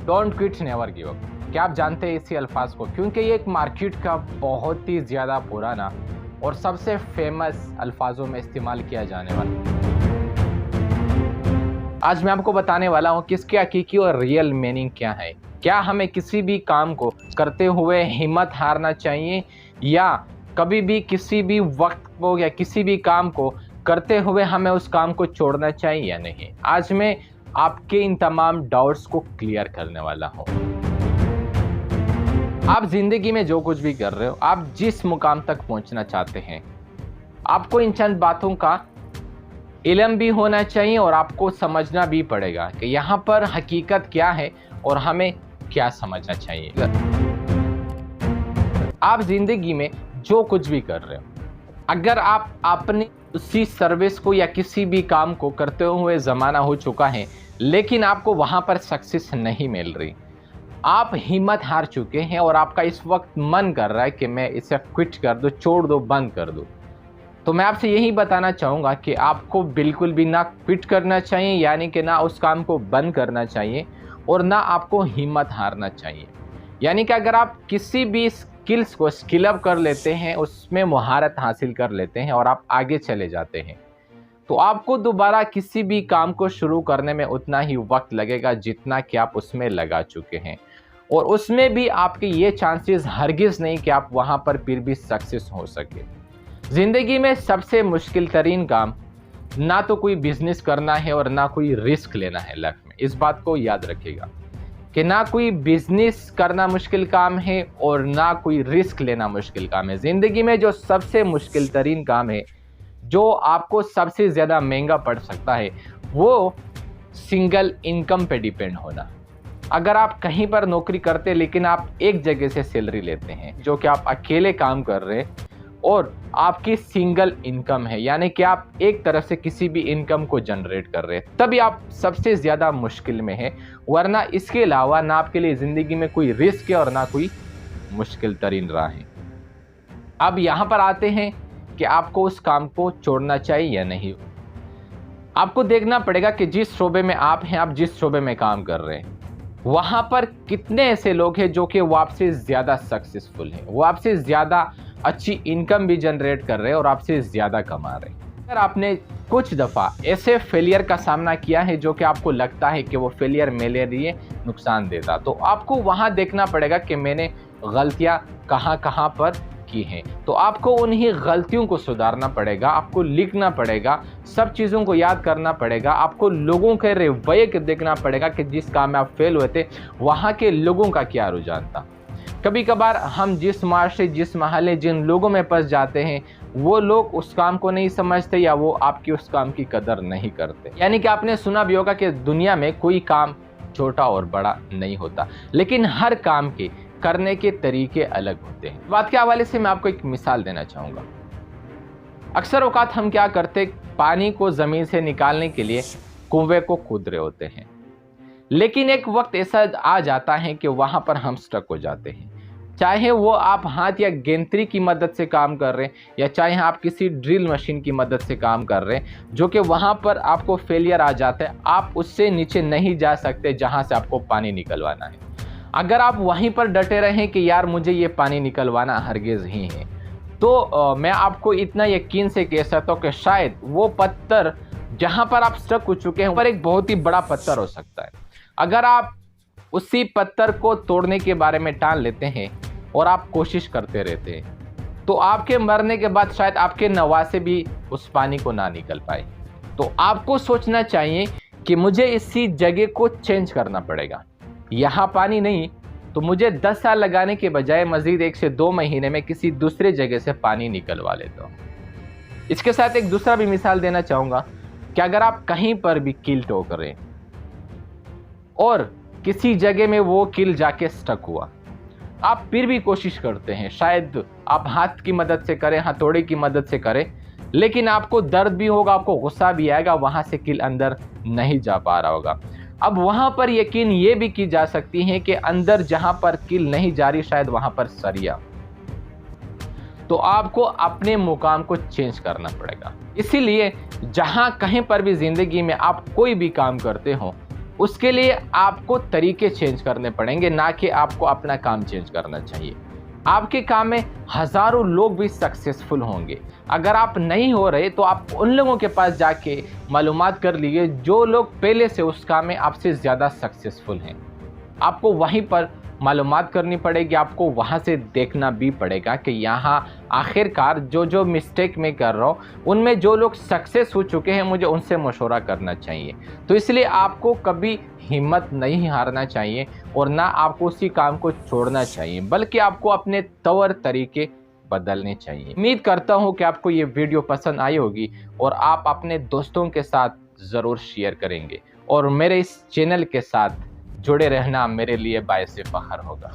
Don't quit never give up. क्या आप जानते हैं इसी अल्फाज को? क्योंकि ये एक मार्केट का बहुत ही ज़्यादा पुराना और सबसे फेमस अल्फाजों में इस्तेमाल किया जाने वाला। आज मैं आपको बताने वाला हूँ कि इसकी हकीकी और रियल मीनिंग क्या है। क्या हमें किसी भी काम को करते हुए हिम्मत हारना चाहिए, या कभी भी किसी भी वक्त को या किसी भी काम को करते हुए हमें उस काम को छोड़ना चाहिए या नहीं। आज मैं आपके इन तमाम डाउट्स को क्लियर करने वाला हूँ। आप जिंदगी में जो कुछ भी कर रहे हो, आप जिस मुकाम तक पहुंचना चाहते हैं, आपको इन चंद बातों का इल्म भी होना चाहिए और आपको समझना भी पड़ेगा कि यहाँ पर हकीकत क्या है और हमें क्या समझना चाहिए। आप जिंदगी में जो कुछ भी कर रहे हो, अगर आप अपनी उसी सर्विस को या किसी भी काम को करते हुए ज़माना हो चुका है, लेकिन आपको वहाँ पर सक्सेस नहीं मिल रही, आप हिम्मत हार चुके हैं और आपका इस वक्त मन कर रहा है कि मैं इसे क्विट कर दूं, छोड़ दो, बंद कर दूं, तो मैं आपसे यही बताना चाहूँगा कि आपको बिल्कुल भी ना क्विट करना चाहिए, यानी कि ना उस काम को बंद करना चाहिए और ना आपको हिम्मत हारना चाहिए। यानी कि अगर आप किसी भी स्किल्स को स्किल अप कर लेते हैं, उसमें महारत हासिल कर लेते हैं और आप आगे चले जाते हैं, तो आपको दोबारा किसी भी काम को शुरू करने में उतना ही वक्त लगेगा जितना कि आप उसमें लगा चुके हैं, और उसमें भी आपके ये चांसेस हरगिज़ नहीं कि आप वहाँ पर फिर भी सक्सेस हो सके। ज़िंदगी में सबसे मुश्किल तरीन काम ना तो कोई बिजनेस करना है और ना कोई रिस्क लेना है लाइफ में। इस बात को याद रखिएगा कि ना कोई बिजनेस करना मुश्किल काम है और ना कोई रिस्क लेना मुश्किल काम है। ज़िंदगी में जो सबसे मुश्किल तरीन काम है, जो आपको सबसे ज़्यादा महंगा पड़ सकता है, वो सिंगल इनकम पे डिपेंड होना। अगर आप कहीं पर नौकरी करते लेकिन आप एक जगह से सैलरी लेते हैं, जो कि आप अकेले काम कर रहे हैं और आपकी सिंगल इनकम है, यानी कि आप एक तरफ से किसी भी इनकम को जनरेट कर रहे हैं, तभी आप सबसे ज़्यादा मुश्किल में हैं। वरना इसके अलावा ना आपके लिए ज़िंदगी में कोई रिस्क है और ना कोई मुश्किल तरीन राह है। अब यहाँ पर आते हैं कि आपको उस काम को छोड़ना चाहिए या नहीं। आपको देखना पड़ेगा कि जिस शोबे में आप हैं, आप जिस शोबे में काम कर रहे हैं, वहाँ पर कितने ऐसे लोग हैं जो कि वो आपसे ज़्यादा सक्सेसफुल हैं, वो आपसे ज़्यादा अच्छी इनकम भी जनरेट कर रहे हैं और आपसे ज़्यादा कमा रहे हैं। अगर आपने कुछ दफ़ा ऐसे फेलियर का सामना किया है जो कि आपको लगता है कि वो फेलियर मेरे लिए नुकसान देता, तो आपको वहाँ देखना पड़ेगा कि मैंने गलतियाँ कहाँ कहाँ पर की हैं। तो आपको उन्हीं गलतियों को सुधारना पड़ेगा, आपको लिखना पड़ेगा, सब चीज़ों को याद करना पड़ेगा, आपको लोगों के रवैये को देखना पड़ेगा कि जिस काम में आप फेल हुए थे वहाँ के लोगों का क्या रुझान था। कभी कभार हम जिस माशरे, जिस महल्ले, जिन लोगों में फंस जाते हैं, वो लोग उस काम को नहीं समझते या वो आपकी उस काम की कदर नहीं करते। यानी कि आपने सुना भी होगा कि दुनिया में कोई काम छोटा और बड़ा नहीं होता, लेकिन हर काम के करने के तरीके अलग होते हैं। बात के हवाले से मैं आपको एक मिसाल देना चाहूँगा। अक्सर औकात हम क्या करते, पानी को ज़मीन से निकालने के लिए कुएं को खोद रहे होते हैं, लेकिन एक वक्त ऐसा आ जाता है कि वहाँ पर हम स्टक हो जाते हैं। चाहे वो आप हाथ या गेंतरी की मदद से काम कर रहे हैं, या चाहे आप किसी ड्रिल मशीन की मदद से काम कर रहे हैं, जो कि वहाँ पर आपको फेलियर आ जाता है, आप उससे नीचे नहीं जा सकते जहाँ से आपको पानी निकलवाना है। अगर आप वहीं पर डटे रहें कि यार मुझे ये पानी निकलवाना हरगिज़ ही है, तो मैं आपको इतना यकीन से कह सकता हूँ कि शायद वो पत्थर जहाँ पर आप स्टक हो चुके हैं पर एक बहुत ही बड़ा पत्थर हो सकता है। अगर आप उसी पत्थर को तोड़ने के बारे में ठान लेते हैं और आप कोशिश करते रहते हैं, तो आपके मरने के बाद शायद आपके नवासे भी उस पानी को ना निकल पाए। तो आपको सोचना चाहिए कि मुझे इसी जगह को चेंज करना पड़ेगा, यहाँ पानी नहीं तो मुझे 10 साल लगाने के बजाय मज़ीद 1 से 2 महीने में किसी दूसरे जगह से पानी निकलवा लेता हूँ। इसके साथ एक दूसरा भी मिसाल देना चाहूँगा कि अगर आप कहीं पर भी कील ठोक रहे हैं और किसी जगह में वो कील जाके स्टक हुआ, आप फिर भी कोशिश करते हैं, शायद आप हाथ की मदद से करें, हथौड़े की मदद से करें, लेकिन आपको दर्द भी होगा, आपको गुस्सा भी आएगा, वहाँ से कील अंदर नहीं जा पा रहा होगा। अब वहाँ पर यकीन ये भी की जा सकती है कि अंदर जहाँ पर कील नहीं जा रही, शायद वहाँ पर सरिया। तो आपको अपने मुकाम को चेंज करना पड़ेगा। इसीलिए जहाँ कहीं पर भी ज़िंदगी में आप कोई भी काम करते हो, उसके लिए आपको तरीके चेंज करने पड़ेंगे, ना कि आपको अपना काम चेंज करना चाहिए। आपके काम में हज़ारों लोग भी सक्सेसफुल होंगे। अगर आप नहीं हो रहे तो आप उन लोगों के पास जाके मालूमात कर लीजिए जो लोग पहले से उस काम में आपसे ज़्यादा सक्सेसफुल हैं। आपको वहीं पर मालूमात करनी पड़ेगी, आपको वहाँ से देखना भी पड़ेगा कि यहाँ आखिरकार जो मिस्टेक मैं कर रहा हूँ, उनमें जो लोग सक्सेस हो चुके हैं, मुझे उनसे मशवरा करना चाहिए। तो इसलिए आपको कभी हिम्मत नहीं हारना चाहिए और ना आपको उसी काम को छोड़ना चाहिए, बल्कि आपको अपने तौर तरीके बदलने चाहिए। उम्मीद करता हूँ कि आपको ये वीडियो पसंद आई होगी और आप अपने दोस्तों के साथ ज़रूर शेयर करेंगे और मेरे इस चैनल के साथ जुड़े रहना मेरे लिए बायसे फ़ख्र होगा।